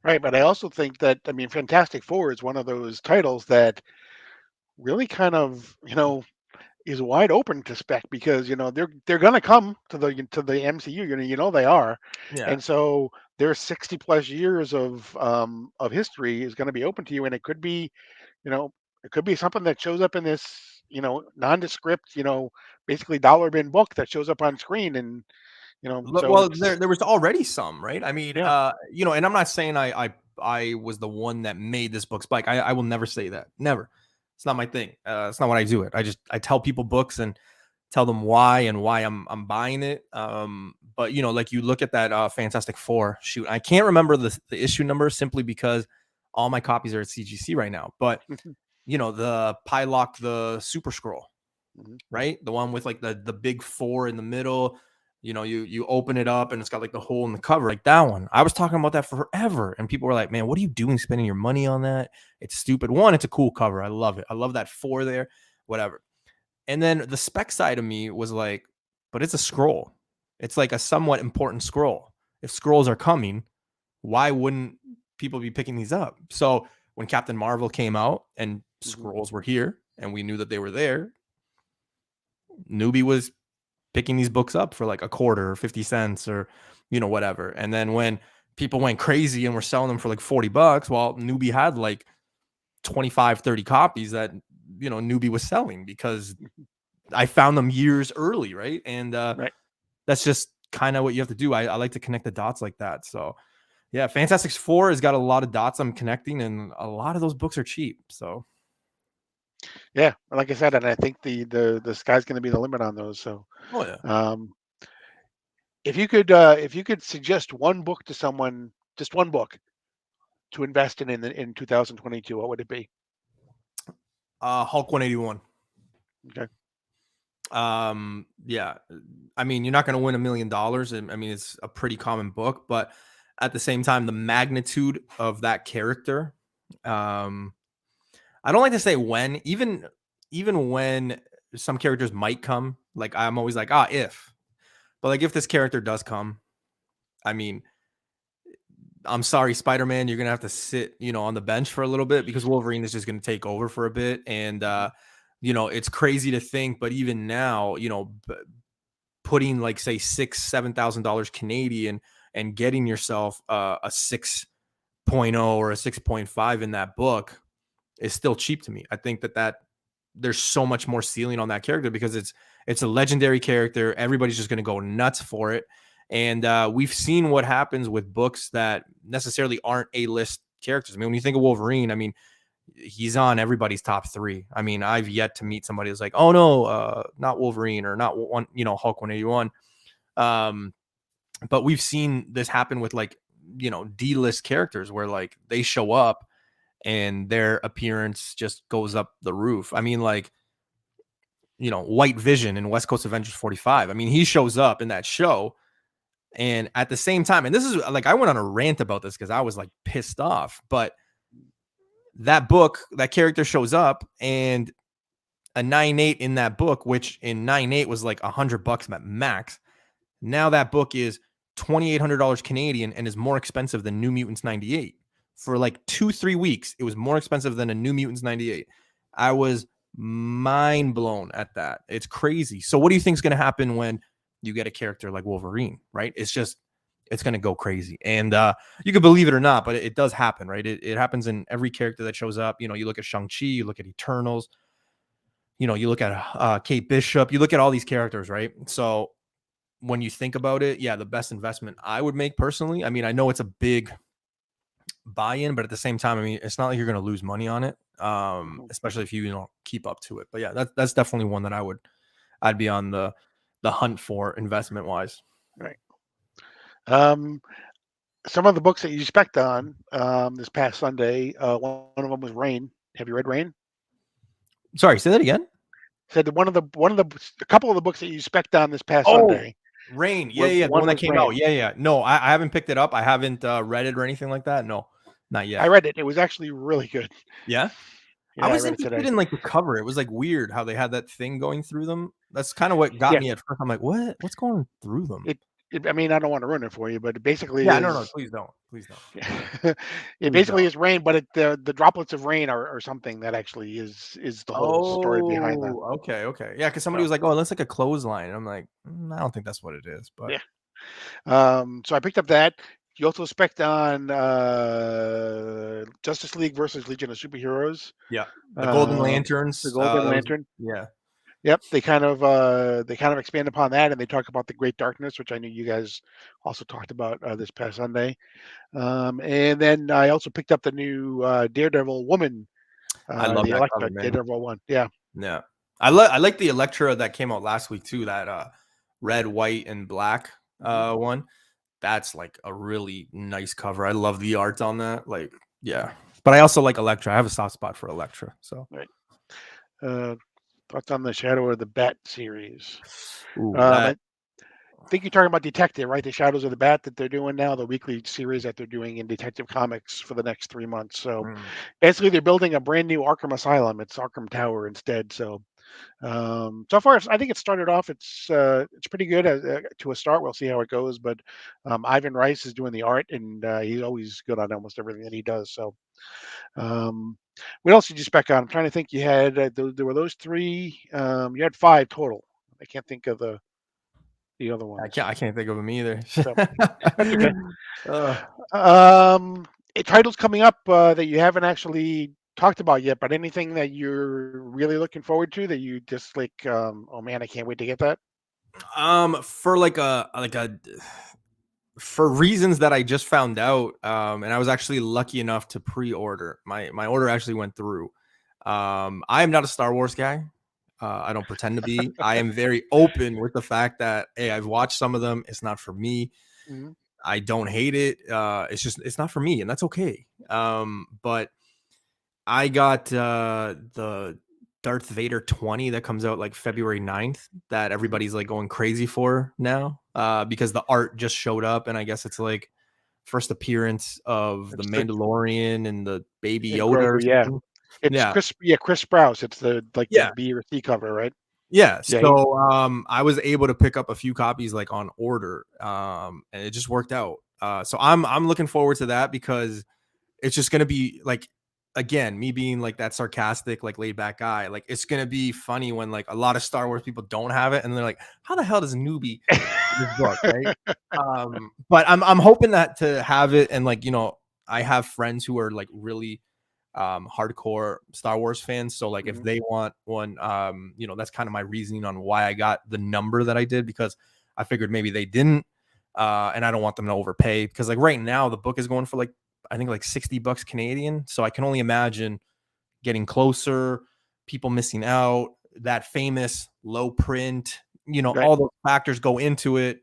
Right, but I also think that, I mean, Fantastic Four is one of those titles that really kind of, is wide open to spec, because they're going to come to the MCU. They are, Yeah. and so their 60 plus years of history is going to be open to you, and you know it could be something that shows up in this nondescript, basically dollar bin book that shows up on screen, and so Well, it's there was already some, right? I mean, yeah. and I'm not saying I was the one that made this book spike. I will never say that. Never. It's not my thing. It's not what I do. I tell people books and tell them why and why I'm buying it. But like you look at that Fantastic Four shoot. I can't remember the issue number simply because all my copies are at CGC right now. But the Pylock, the Super Scroll, Mhm. right? The one with like the big four in the middle. You open it up and it's got like the hole in the cover, like that one. I was talking about that for forever, and people were like, "Man, what are you doing spending your money on that? It's stupid." One, it's a cool cover. I love it. I love that four there, whatever. And then the spec side of me was like, but it's a scroll. It's like a somewhat important scroll. If scrolls are coming, why wouldn't people be picking these up? So when Captain Marvel came out and Mhm. scrolls were here and we knew that they were there, Newbie was picking these books up for like a quarter or 50 cents or, whatever. And then when people went crazy and were selling them for like $40, well, Newbie had like 25, 30 copies that, Newbie was selling because I found them years early. Right. And Right. that's just kind of what you have to do. I like to connect the dots like that. So yeah, Fantastic Four has got a lot of dots I'm connecting, and a lot of those books are cheap. So Yeah, like I said, and I think the sky's going to be the limit on those. So, oh yeah. um, if you could suggest one book to someone, just one book to invest in 2022, what would it be? Hulk 181. Okay. Yeah, I mean, you're not going to win $1 million. I mean, it's a pretty common book, but at the same time, the magnitude of that character, um, I don't like to say when, even when some characters might come, like I'm always like, if, but like if this character does come, I mean, I'm sorry, Spider-Man, you're gonna have to sit, on the bench for a little bit because Wolverine is just gonna take over for a bit. And Hmm. it's crazy to think, but even now, putting like say $7,000 Canadian and getting yourself a 6.0 or a 6.5 in that book is still cheap to me. I think that there's so much more ceiling on that character because it's a legendary character. Everybody's just going to go nuts for it. And we've seen what happens with books that necessarily aren't A-list characters. I mean, when you think of Wolverine, I mean, he's on everybody's top 3. I mean, I've yet to meet somebody who's like, oh no, not Wolverine or not one, Hulk 181. But we've seen this happen with like, D-list characters where like they show up and their appearance just goes up the roof. I mean, like, White Vision in West Coast Avengers 45. I mean, he shows up in that show. And at the same time, and this is like, I went on a rant about this because I was like pissed off, but that book, that character shows up and a 9.8 in that book, which in 9.8 was like $100 at max. Now that book is $2,800 Canadian and is more expensive than New Mutants 98. For like 2-3 weeks, it was more expensive than a New Mutants 98. I was mind blown at that. It's crazy. So what do you think is going to happen when you get a character like Wolverine, right? It's going to go crazy. And you can believe it or not, but it does happen, right? It happens in every character that shows up. You look at Shang-Chi, you look at Eternals, you look at Kate Bishop, you look at all these characters, right? So when you think about it, yeah, the best investment I would make personally, I mean, I know it's a big buy-in, but at the same time, I mean, it's not like you're going to lose money on it, Mhm. especially if you keep up to it. But yeah, that's definitely one that I'd be on the hunt for investment wise. Right. Um, some of the books that you spec'd on this past Sunday, one of them was Rain. Have you read Rain? Sorry, say that again. Said that a couple of the books that you spec'd on this past Oh, Sunday Rain. Yeah, were yeah, the one one that was came out. Rain. Yeah, yeah. No, I haven't picked it up. I haven't read it or anything like that. No, not I yet. read it. It was actually really good. Yeah. I Yeah, I was read it interested today. in like the cover. It was like weird how they had that thing going through them. That's kind of what got Yeah, me at first. I'm like, what? What's going through them? it, I mean, I don't want to ruin it for you, but it basically Yeah, no, no, is please don't. Please don't. it Please basically don't. is rain, but the droplets of rain are something that actually is the whole story behind that. Oh, okay, okay. Yeah, because somebody So was like, "Oh, it looks like a clothesline." And I'm like, I don't think that's what it is." But yeah. So I picked up that. You also spec on Justice League versus Legion of Superheroes. yeah, the Golden Um, the Lanterns. Golden That was Lantern. yeah. Yep, they kind of expand upon that, and they talk about the Great Darkness, which I knew you guys also talked about this past Sunday. And then I also picked up the new Daredevil woman, I love the that cover, Elektra man. Daredevil one. Yeah, Yeah, I like the Electra that came out last week too. That red, white, and black hmm one. That's like a really nice cover. I love the art on that. Like, yeah. But I also like Electra. I have a soft spot for Electra. So, right. Uh, Thoughts on the Shadow of the Bat series? ooh, I think you're talking about Detective, right? The Shadows of the Bat that they're doing now, the weekly series that they're doing in Detective Comics for the next 3 months. So mm, basically, they're building a brand new Arkham Asylum. It's Arkham Tower instead. So so far, I think it started off. It's pretty good to a start. We'll see how it goes. But Ivan Rice is doing the art, and he's always good on almost everything that he does. So um, what else did you spec on? I'm trying to think. You had there were those three. You had five total. I can't think of the other I ones. can't think of them either. So that's okay. uh, A titles coming up that you haven't actually talked about yet, but anything that you're really looking forward to that you just like, oh man, I can't wait to get that. for for reasons that I just found out, and I was actually lucky enough to pre-order. My order actually went through. I am not a Star Wars guy. I don't pretend to be. I am very open with the fact that hey, I've watched some of them. It's not for me. Mhm. I don't hate it. It's not for me, and that's okay. But I got the Darth Vader 20 that comes out like February 9th that Mhm. everybody's like going crazy for now because the art just showed up and I guess it's like first appearance of the It's the Mandalorian and the baby and Yoda or Grogu, yeah. something. It's Yeah. Chris, yeah, Chris Sprouse. It's the like the Yeah. B or C cover, right? Yeah. Yeah, he, So I was able to pick up a few copies like on order. And it just worked out. So I'm looking forward to that because it's just gonna be like again, me being like that sarcastic, like laid back guy, like it's gonna be funny when like a lot of Star Wars people don't have it and they're like, how the hell does Newbie have this book, right? But I'm hoping that to have it and like, I have friends who are like really hardcore Star Wars fans. So like if Mhm. they want one, that's kind of my reasoning on why I got the number that I did because I figured maybe they didn't. And I don't want them to overpay because like right now the book is going for like I think like $60 Canadian. So I can only imagine getting closer, people missing out, that famous low print, Right. all those factors go into it.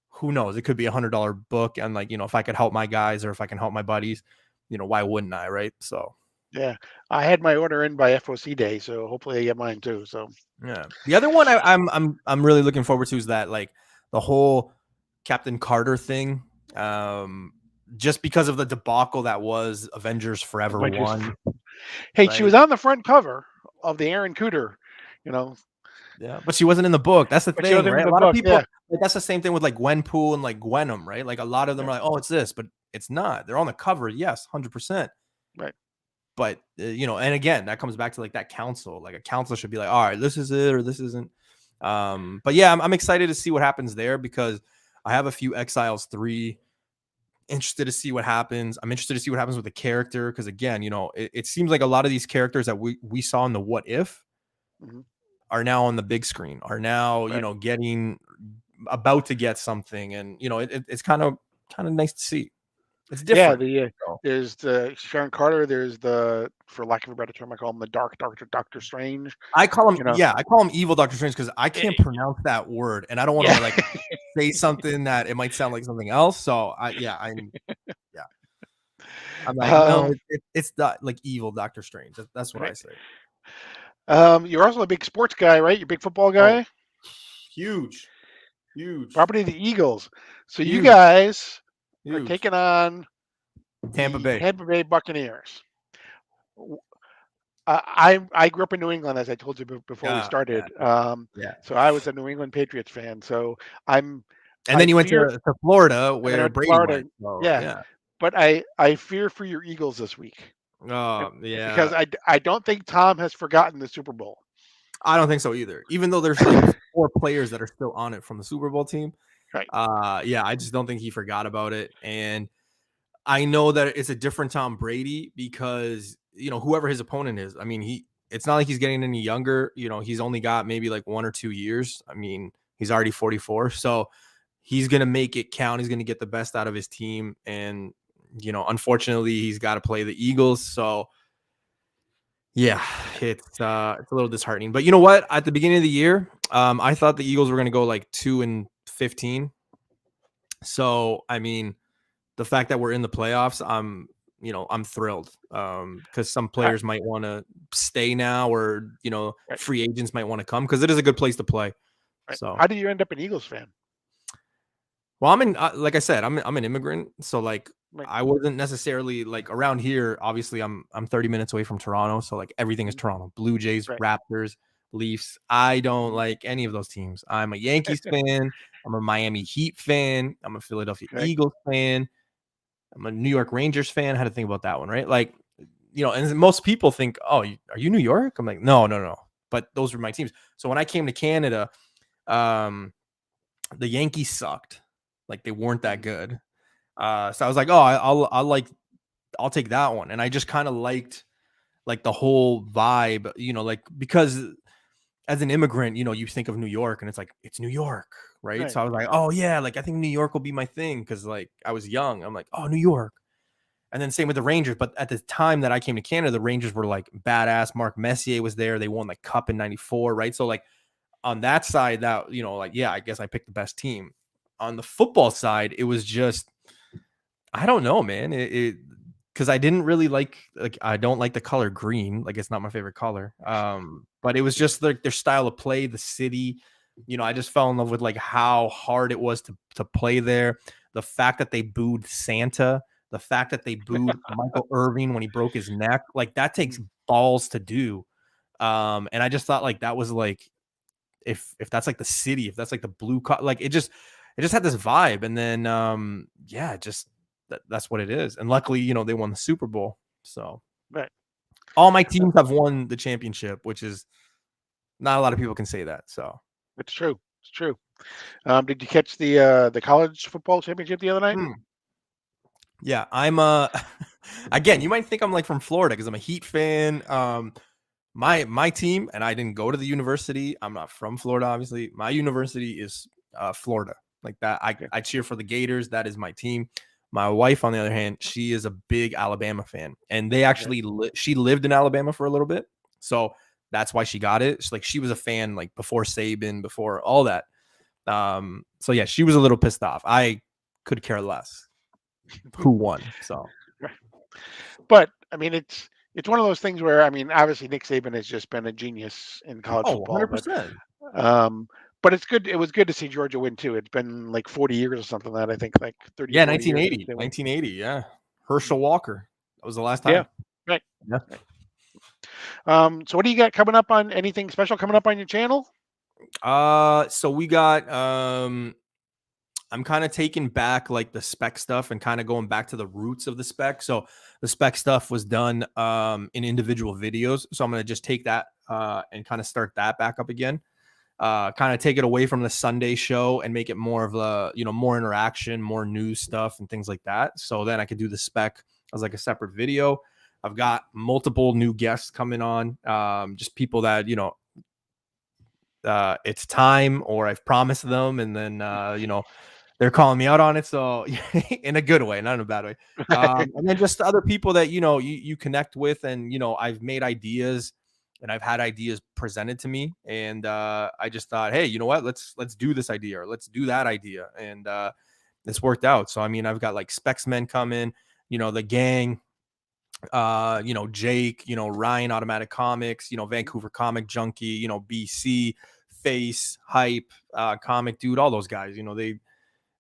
Who knows? It could be $100 book. And like, if I could help my guys or if I can help my buddies, why wouldn't I? Right. So Yeah. I had my order in by FOC day, so hopefully I get mine too. So yeah. The other one I'm really looking forward to is that like the whole Captain Carter thing. Um, just because of the debacle that was Avengers Forever but just 1, hey, she right? was on the front cover of the Aaron Cooter, you know, Yeah, but she wasn't in the book. That's the but she thing, wasn't in right? A the lot of book. people Yeah. like that's the same thing with like Gwenpool and like Gwenum, right? Like a lot of them Yeah. are like, "Oh, it's this," but it's not. They're on the cover, yes, 100%. Right. But and again, that comes back to like that council. Like a council should be like, "All right, this is it or this isn't." But yeah, I'm excited to see what happens there because I have a few Exiles 3 interested to see what happens. I'm interested to see what happens with the character because again, it seems like a lot of these characters that we saw in the What If Mhm. are now on the big screen, are now, Right. getting about to get something. And, it's kind of nice to see. It's Yeah, different. So, there's the Sharon Carter. There's the, for lack of a better term, I call him the Dark Doctor Strange. I call him, You know, I call him Evil Doctor Strange because I Eh, can't pronounce that word, and I don't want yeah. to like say something that it might sound like something else. So yeah, I'm like, no, um, it's not like Evil Doctor Strange. That's what I right. say. You're also a big sports guy, right? You're a big football Oh, guy. huge, huge, Property of the Eagles. So you huge, guys are huge. taking on Tampa the Bay. Tampa Bay Buccaneers. I grew up in New England, as I told you before we Yeah, started. yeah. So I was a New England Patriots fan. So I'm And I then you went fear, to Florida and then I where went to Brady Florida. went. So Yeah, yeah. but I fear for your Eagles this week, and Yeah. because I don't think Tom has forgotten the Super Bowl. I don't think so either. Even though there's like 4 players that are still on it from the Super Bowl team. Right, Yeah, I just don't think he forgot about it. And I know that it's a different Tom Brady because, whoever his opponent is, I mean, it's not like he's getting any younger. He's only got maybe like 1 or 2 years. I mean, he's already 44. So he's going to make it count. He's going to get the best out of his team. And, unfortunately, he's got to play the Eagles. So, yeah, it's a little disheartening. But you know what? At the beginning of the year, I thought the Eagles were going to go like 2-15. So, I mean, the fact that we're in the playoffs, I'm thrilled. Because some how, players might want to stay now, or right, free agents might want to come because it is a good place to play. right. So, How did you end up an Eagles fan? well, like I said, I'm an immigrant, so like Right, I wasn't necessarily like around here. Obviously, I'm 30 minutes away from Toronto, so like everything is mhm, Toronto. Blue Jays, right, Raptors, Leafs. I don't mhm, like any of those teams. I'm a Yankees fan. I'm a Miami Heat fan. I'm a Philadelphia right, Eagles fan. I'm a New York Rangers fan. I had to think about that one, right? Like, and most people think, oh, are you New York? I'm like, no, no, no. But those were my teams. So when I came to Canada, um, the Yankees sucked. Like they weren't that mhm, good. So I was like, oh, I'll take that one. And I just kind of liked like the whole vibe, like because as an immigrant, you think of New York and it's like it's New York, right? right, So I was like, oh yeah, like I think New York will be my thing because like I was young. I'm like, oh, New York. And then same with the Rangers. But at the time that I came to Canada, the Rangers were like badass. Mark Messier was there. They won like cup in '94, right? So like on that side, that like yeah, I guess I picked the best team. On the football side, it was just I don't know, man. It because I didn't really like I don't like the color green. Like it's not my favorite color. But it was just like their style of play, the city. I just fell in love with like how hard it was to play there. The fact that they booed Santa, the fact that they booed Michael Irving when he broke his neck, like that takes mhm, balls to do. And I just thought like that was like if that's like the city, if that's like the like it just had this vibe. And then yeah, just that's what it is. And luckily, they won the Super Bowl. So right. all my teams have won the championship, which is not a lot of people can say that. So It's true. It's true. Did you catch the college football championship the other night? hmm. Yeah, I'm again, you might think I'm like from Florida because I'm a Heat fan. My team, and I didn't go to the university. I'm not from Florida, obviously. My university is Florida. Like that, Okay. I cheer for the Gators. That is my team. My wife, on the other hand, she is a big Alabama fan, and they Okay. actually she lived in Alabama for a little bit, so that's why she got it. Like she was a fan like before Saban, before all that. So yeah, she was a little pissed off. I could care less who won. So Right. But I mean, it's one of those things where, I mean, obviously Nick Saban has just been a genius in college oh, football, 100%. um, but it's good. It was good to see Georgia win too. It's been like 40 years or something, that I think like 30 or Yeah, 40 years since 1980, they won. 1980. Yeah, Herschel Walker. That was the last Yeah. time. Right. Yeah. Right. So what do you got coming up, on anything special coming up on your channel? So we got I'm kind of taking back like the spec stuff and kind of going back to the roots of the spec. So the spec stuff was done in individual videos. So I'm gonna just take that and kind of start that back up again. Kind of take it away from the Sunday show and make it more of a, more interaction, more news stuff and things like that. So then I could do the spec as like a separate video. I've got multiple new guests coming on, just people that, it's time or I've promised them. And then, they're calling me out on it. So in a good way, not in a bad way. And then just other people that you connect with, and I've made ideas, and I've had ideas presented to me, and I just thought, hey, you know what? Let's do this idea, or let's do that idea, and it's worked out. So I mean, I've got like Specs Men coming, the gang, Jake, Ryan Automatic Comics, Vancouver Comic Junkie, BC, Face, Hype, Comic Dude, all those guys,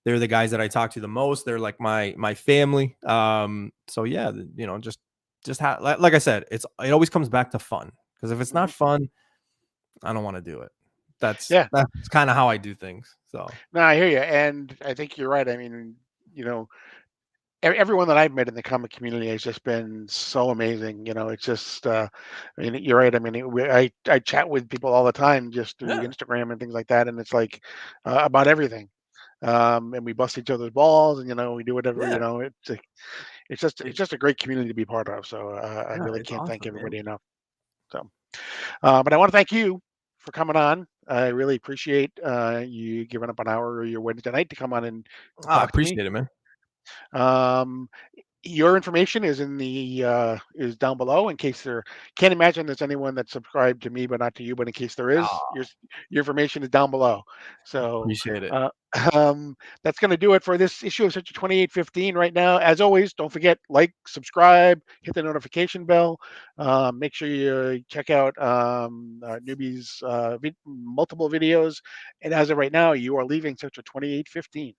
they're the guys that I talk to the most. They're like my family. So yeah, like I said, it always comes back to fun, because if it's not fun, I don't want to do it. That's Yeah. that's kind of how I do things. So No, I hear you, and I think you're right. I mean, you know, everyone that I've met in the comic community has just been so amazing. It's just, I mean, you're right. I mean, I chat with people all the time just through yeah, Instagram and things like that, and it's like about everything. And we bust each other's balls, and we do whatever. yeah, It's just a great community to be part of. So I yeah, really it's can't thank awesome, man. everybody enough. So, but I want to thank you for coming on. I really appreciate you giving up an hour of your Wednesday night to come on and I talk to me. appreciate it, man. Um, your information is down below in case there. Can't imagine there's anyone that's subscribed to me but not to you. But in case there is, Oh, your information is down below. So appreciate it. uh, that's going to do it for this issue of Sector 2815 right now. As always, don't forget, like, subscribe, hit the notification bell. Make sure you check out Newbie's multiple videos. And as of right now, you are leaving Sector 2815.